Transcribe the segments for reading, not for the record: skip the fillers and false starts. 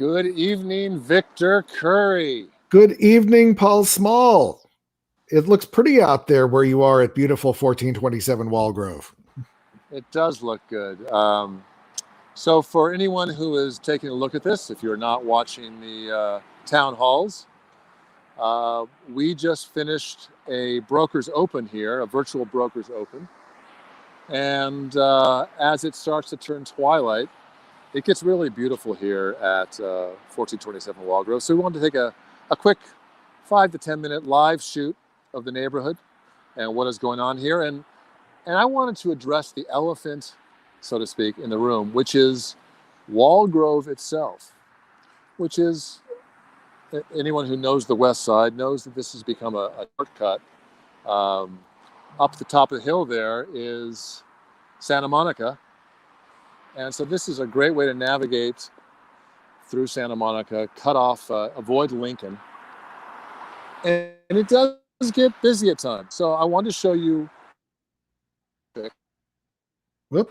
Good evening, Victor Curry. Good evening, Paul Small. It looks pretty out there where you are at beautiful 1427 Walgrove. It does look good. So for anyone who is taking a look at this, if you're not watching the town halls, we just finished a broker's open here, a virtual broker's open. And as it starts to turn twilight, it gets really beautiful here at 1427 Walgrove. So we wanted to take a quick 5 to 10 minute live shoot of the neighborhood and what is going on here. And I wanted to address the elephant, so to speak, in the room, which is Walgrove itself, which is, anyone who knows the west side knows that this has become a shortcut. Up the top of the hill there is Santa Monica. And so this is a great way to navigate through Santa Monica, cut off, avoid Lincoln. And it does get busy at times. So I wanted to show you. Whoop.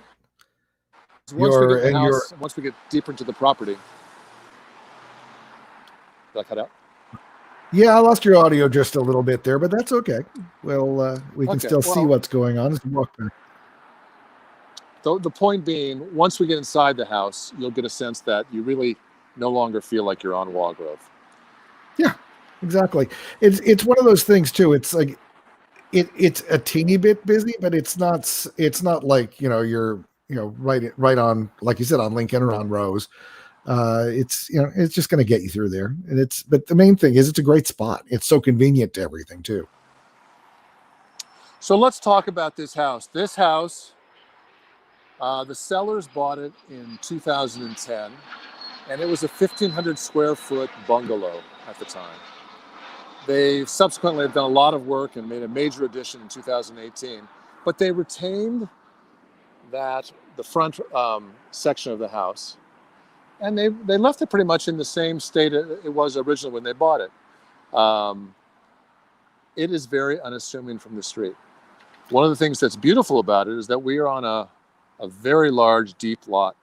Once we get deeper into the property. Did I cut out? Yeah, I lost your audio just a little bit there, but that's okay. Well, we can still see what's going on as we walk back. The point being, once we get inside the house, you'll get a sense that you really no longer feel like you're on Walgrove. Yeah, exactly. It's one of those things too. It's like it's a teeny bit busy, but it's not like you're right on, like you said, on Lincoln or on Rose. It's just going to get you through there, but the main thing is it's a great spot. It's so convenient to everything too. So let's talk about this house. This house, the sellers bought it in 2010, and it was a 1,500 square foot bungalow at the time. They subsequently have done a lot of work and made a major addition in 2018, but they retained the front section of the house, and they left it pretty much in the same state it was originally when they bought it. It is very unassuming from the street. One of the things that's beautiful about it is that we are on a very large, deep lot,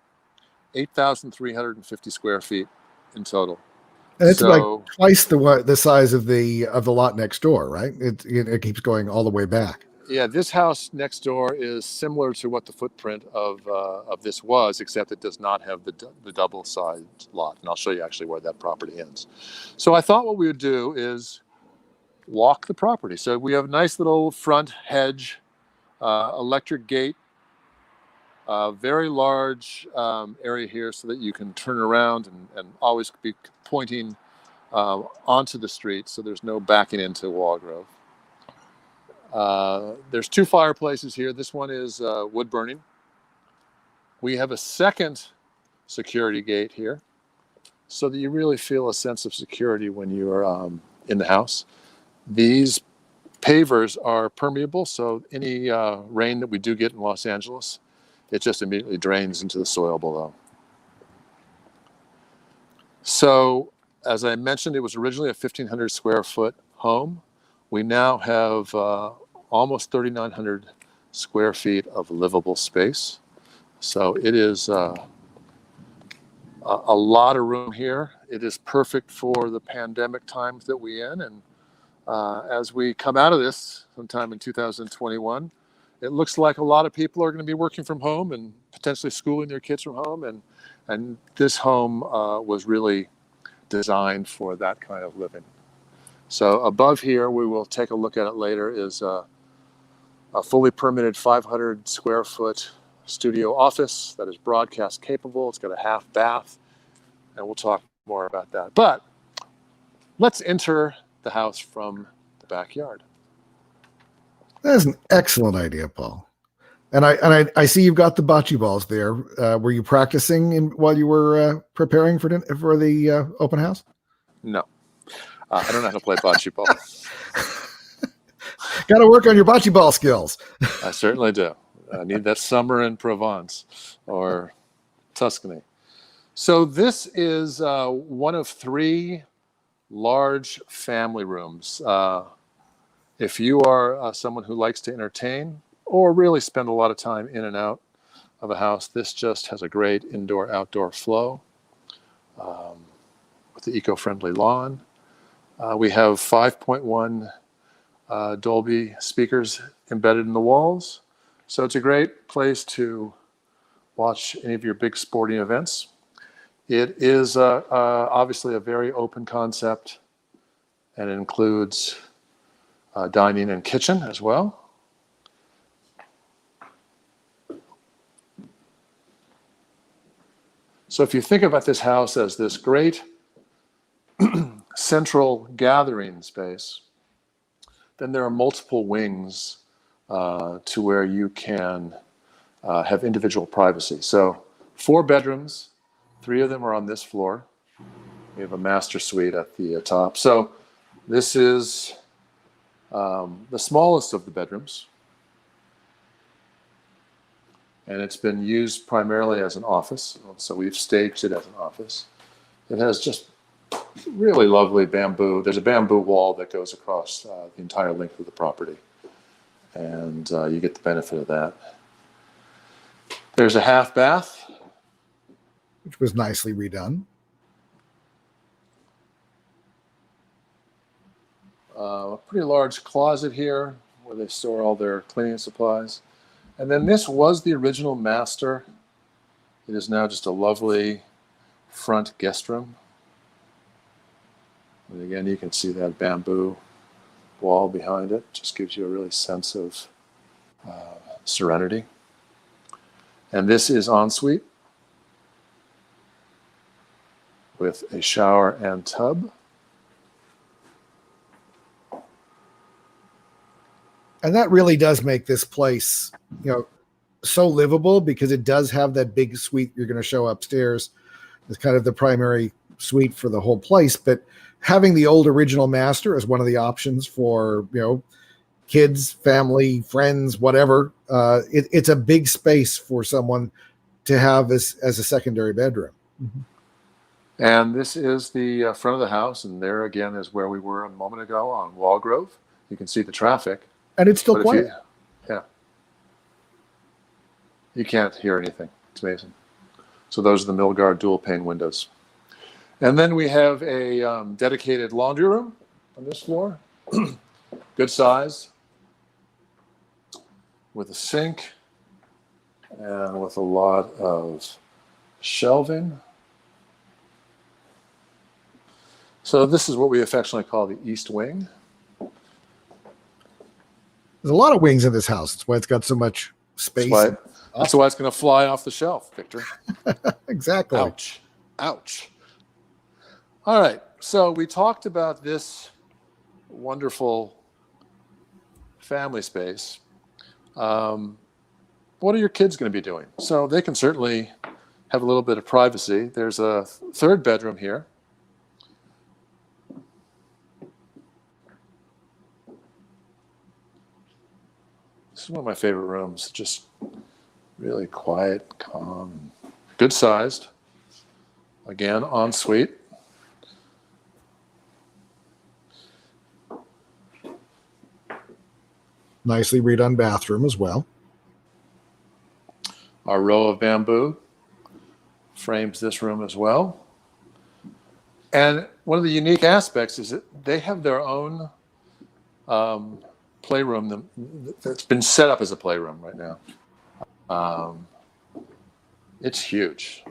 8,350 square feet in total. And it's like twice the size of the lot next door, right? It keeps going all the way back. Yeah, this house next door is similar to what the footprint of this was, except it does not have the double-sized lot. And I'll show you actually where that property ends. So I thought what we would do is walk the property. So we have a nice little front hedge, electric gate, very large area here so that you can turn around and always be pointing onto the street, so there's no backing into Walgrove. There's 2 fireplaces here. This one is wood burning. We have a second security gate here so that you really feel a sense of security when you are in the house. These pavers are permeable, so any rain that we do get in Los Angeles, it just immediately drains into the soil below. So, as I mentioned, it was originally a 1,500 square foot home. We now have almost 3,900 square feet of livable space. So it is a lot of room here. It is perfect for the pandemic times that we're in. And as we come out of this sometime in 2021, it looks like a lot of people are going to be working from home and potentially schooling their kids from home. And this home was really designed for that kind of living. So above here, we will take a look at it later, is a fully permitted 500 square foot studio office that is broadcast capable. It's got a half bath, and we'll talk more about that. But let's enter the house from the backyard. That is an excellent idea, Paul. And I see you've got the bocce balls there. Were you practicing while you were preparing for the open house? No, I don't know how to play bocce ball. Got to work on your bocce ball skills. I certainly do. I need that summer in Provence or Tuscany. So this is one of 3 large family rooms. If you are someone who likes to entertain or really spend a lot of time in and out of a house, this just has a great indoor-outdoor flow. the eco-friendly lawn. We have 5.1 Dolby speakers embedded in the walls. So it's a great place to watch any of your big sporting events. It is obviously a very open concept, and it includes dining and kitchen as well. So if you think about this house as this great central gathering space, then there are multiple wings to where you can have individual privacy. So 4 bedrooms, 3 of them are on this floor. We have a master suite at the top. So this is the smallest of the bedrooms. And it's been used primarily as an office. So we've staged it as an office. It has just really lovely bamboo. There's a bamboo wall that goes across the entire length of the property. And you get the benefit of that. There's a half bath, which was nicely redone. A pretty large closet here where they store all their cleaning supplies. And then this was the original master. It is now just a lovely front guest room. And again, you can see that bamboo wall behind it. Just gives you a really sense of serenity. And this is ensuite with a shower and tub. And that really does make this place, so livable, because it does have that big suite you're going to show upstairs. It's kind of the primary suite for the whole place. But having the old original master as one of the options for, kids, family, friends, whatever, it's a big space for someone to have as a secondary bedroom. Mm-hmm. And this is the front of the house. And there again is where we were a moment ago on Walgrove. You can see the traffic. And it's still quiet. Yeah. You can't hear anything. It's amazing. So those are the Milgard dual pane windows. And then we have a dedicated laundry room on this floor. Good size. With a sink and with a lot of shelving. So this is what we affectionately call the East Wing. There's a lot of wings in this house. That's why it's got so much space. That's why it's going to fly off the shelf, Victor. Exactly. Ouch. Ouch. All right. So we talked about this wonderful family space. What are your kids going to be doing? So they can certainly have a little bit of privacy. There's a 3rd bedroom here. This is one of my favorite rooms. Just really quiet, calm, good sized. Again, ensuite. Nicely redone bathroom as well. Our row of bamboo frames this room as well. And one of the unique aspects is that they have their own playroom that's been set up as a playroom right now. It's huge.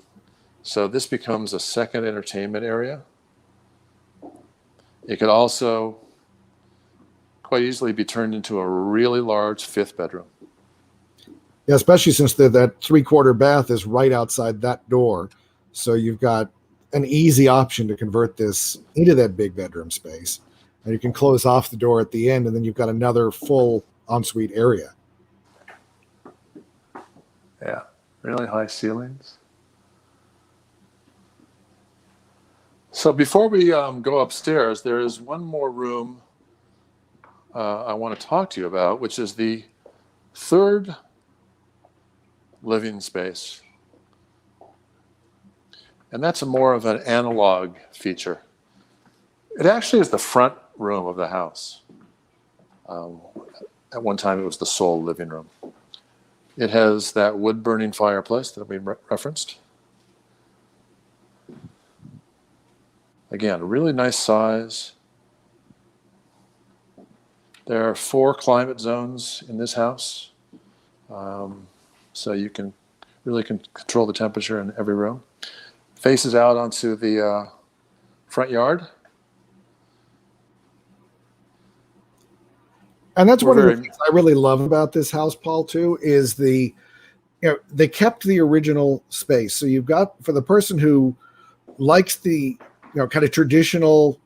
So this becomes a second entertainment area. It could also quite easily be turned into a really large 5th bedroom. Yeah, especially since that 3/4 bath is right outside that door. So you've got an easy option to convert this into that big bedroom space. And you can close off the door at the end, and then you've got another full ensuite area. Yeah, really high ceilings. So before we go upstairs, there is one more room I want to talk to you about, which is the 3rd living space. And that's more of an analog feature. It actually is the front room of the house. At one time, it was the sole living room. It has that wood-burning fireplace that we referenced. Again, really nice size. There are 4 climate zones in this house. So you can really control the temperature in every room. Faces out onto the front yard. And that's one of the things I really love about this house, Paul, too, is they kept the original space. So you've got, for the person who likes the, kind of traditional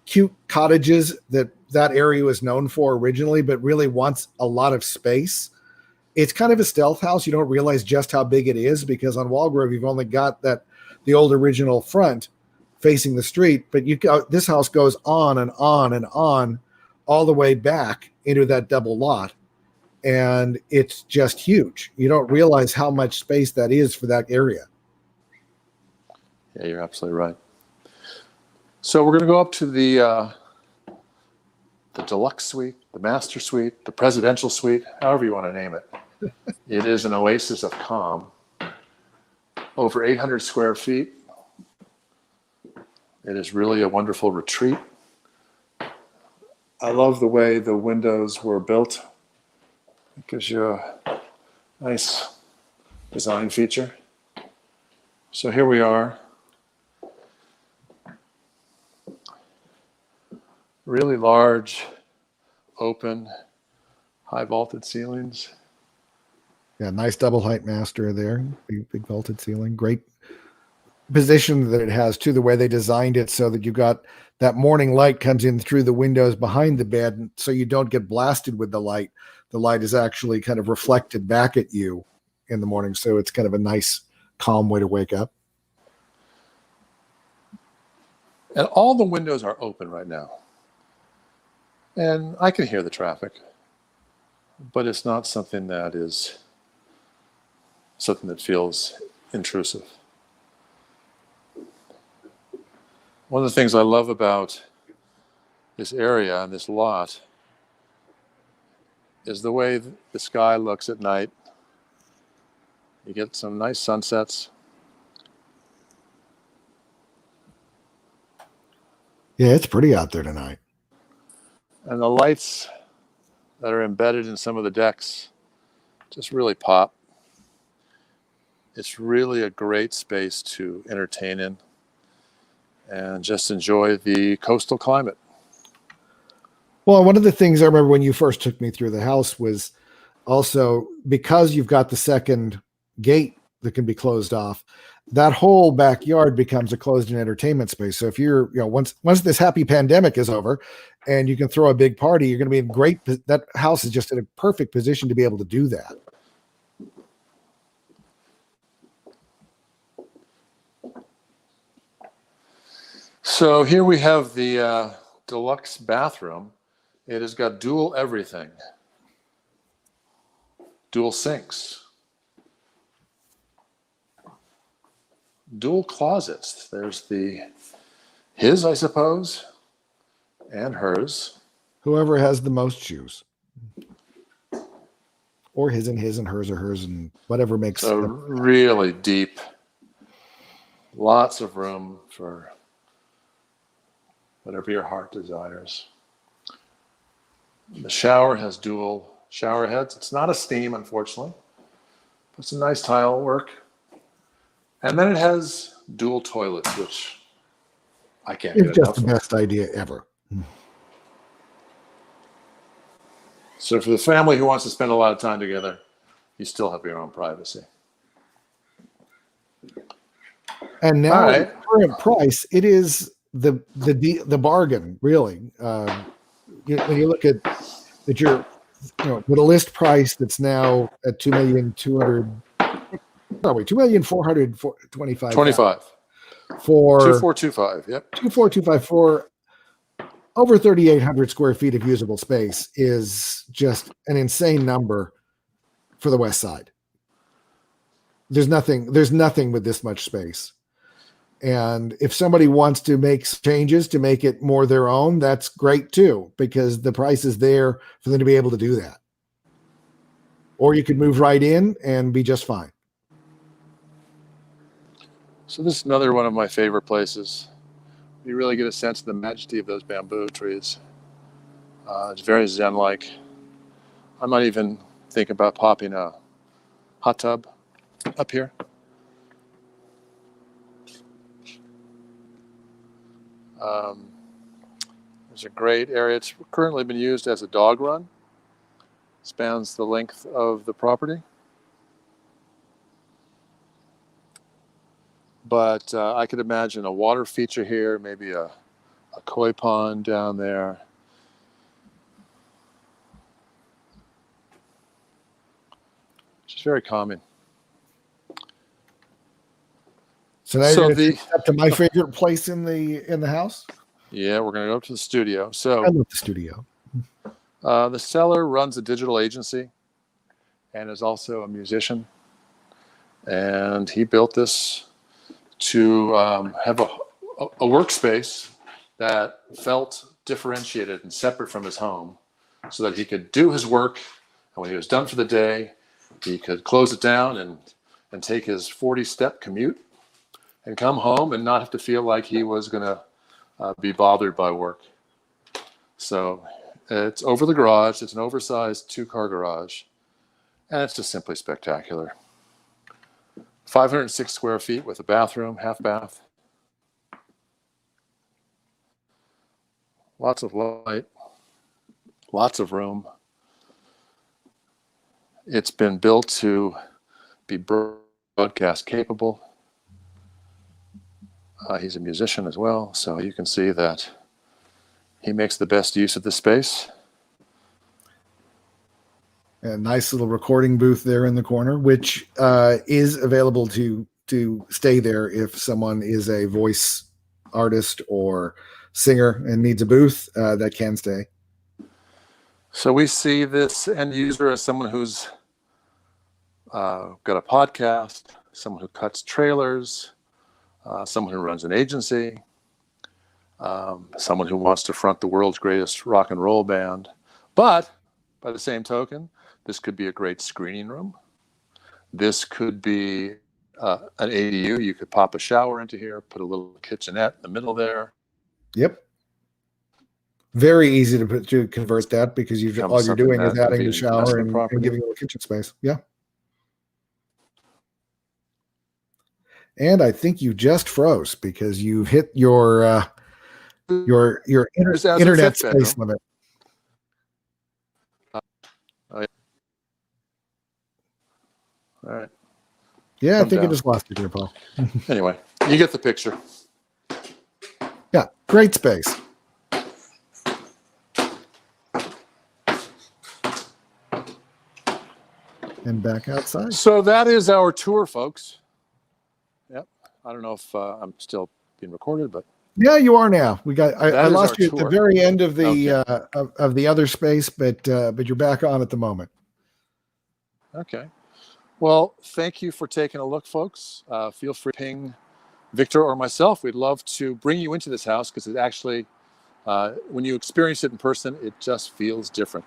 cute cottages that area was known for originally, but really wants a lot of space. It's kind of a stealth house. You don't realize just how big it is because on Walgrove, you've only got the old original front facing the street, but this house goes on and on and on all the way back into that double lot. And it's just huge. You don't realize how much space that is for that area. Yeah, you're absolutely right. So we're going to go up to the deluxe suite, the master suite, the presidential suite, however you want to name it. It is an oasis of calm. Over 800 square feet. It is really a wonderful retreat. I love the way the windows were built. It gives you a nice design feature. So here we are. Really large, open, high vaulted ceilings. Yeah, nice double height master there. Big vaulted ceiling. Great position that it has too, the way they designed it so that you got that morning light comes in through the windows behind the bed, so you don't get blasted with the light. The light is actually kind of reflected back at you in the morning, so it's kind of a nice, calm way to wake up. And all the windows are open right now. And I can hear the traffic, but it's not something that feels intrusive. One of the things I love about this area and this lot is the way the sky looks at night. You get some nice sunsets. Yeah, it's pretty out there tonight. And the lights that are embedded in some of the decks just really pop. It's really a great space to entertain in and just enjoy the coastal climate. Well, one of the things I remember when you first took me through the house was also because you've got the second gate that can be closed off, that whole backyard becomes a closed-in entertainment space. So if you're, once this happy pandemic is over and you can throw a big party, you're going to be in that house is just in a perfect position to be able to do that. So here we have the deluxe bathroom. It has got dual everything. Dual sinks. Dual closets. There's his, I suppose, and hers. Whoever has the most shoes. Or his and hers or hers and whatever makes so really deep. Lots of room for whatever your heart desires. The shower has dual shower heads. It's not a steam, unfortunately, but some nice tile work. And then it has dual toilets, which I can't get enough of. It's just the best idea ever. So for the family who wants to spend a lot of time together, you still have your own privacy. And now, at the current price, it is the bargain, really. When you look at your, with a list price that's now at $2,425,000 for 2425. Yep, 2425 for over 3,800 square feet of usable space is just an insane number for the West Side. There's nothing with this much space. And if somebody wants to make changes to make it more their own, that's great too, because the price is there for them to be able to do that. Or you could move right in and be just fine. So this is another one of my favorite places. you really get a sense of the majesty of those bamboo trees. It's very zen-like. I might even think about popping a hot tub up here. There's a great area. It's currently been used as a dog run. Spans the length of the property. But I could imagine a water feature here, maybe a koi pond down there. Just very calming. So now you're going to up to my favorite place in the house. Yeah, we're going to go up to the studio. So I love the studio. The seller runs a digital agency and is also a musician. And he built this to have a workspace that felt differentiated and separate from his home so that he could do his work. And when he was done for the day, he could close it down and take his 40-step commute and come home and not have to feel like he was going to be bothered by work. So it's over the garage. It's an oversized 2-car garage. And it's just simply spectacular. 506 square feet with a bathroom, half bath. Lots of light. Lots of room. It's been built to be broadcast capable. He's a musician as well, so you can see that he makes the best use of the space. A nice little recording booth there in the corner, which is available to stay there if someone is a voice artist or singer and needs a booth, that can stay. So we see this end user as someone who's got a podcast, someone who cuts trailers, someone who runs an agency, someone who wants to front the world's greatest rock and roll band. But by the same token, this could be a great screening room. This could be an ADU. You could pop a shower into here, put a little kitchenette in the middle there. Yep. Very easy to convert that because all you're doing is adding the shower and giving it a kitchen space. Yeah. And I think you just froze because you've hit your internet space limit. Oh, yeah. All right. Yeah, I think I just lost you there, Paul. Anyway, you get the picture. Yeah, great space. And back outside. So that is our tour, folks. Yep. I don't know if I'm still being recorded, but yeah, you are now. I lost you at tour. the very end of the of the other space, but you're back on at the moment. Okay. Well, thank you for taking a look, folks. Feel free to ping Victor or myself. We'd love to bring you into this house because it actually, when you experience it in person, it just feels different.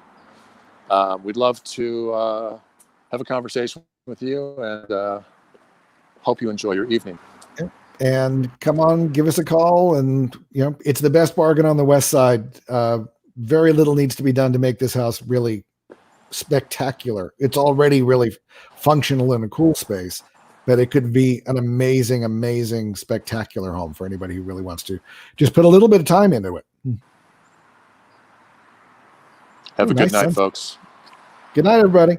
We'd love to have a conversation with you and hope you enjoy your evening. And come on, give us a call. And, it's the best bargain on the West Side. Very little needs to be done to make this house really spectacular. It's already really functional in a cool space, but it could be an amazing, amazing, spectacular home for anybody who really wants to just put a little bit of time into it. Have a good night, folks. Good night, everybody.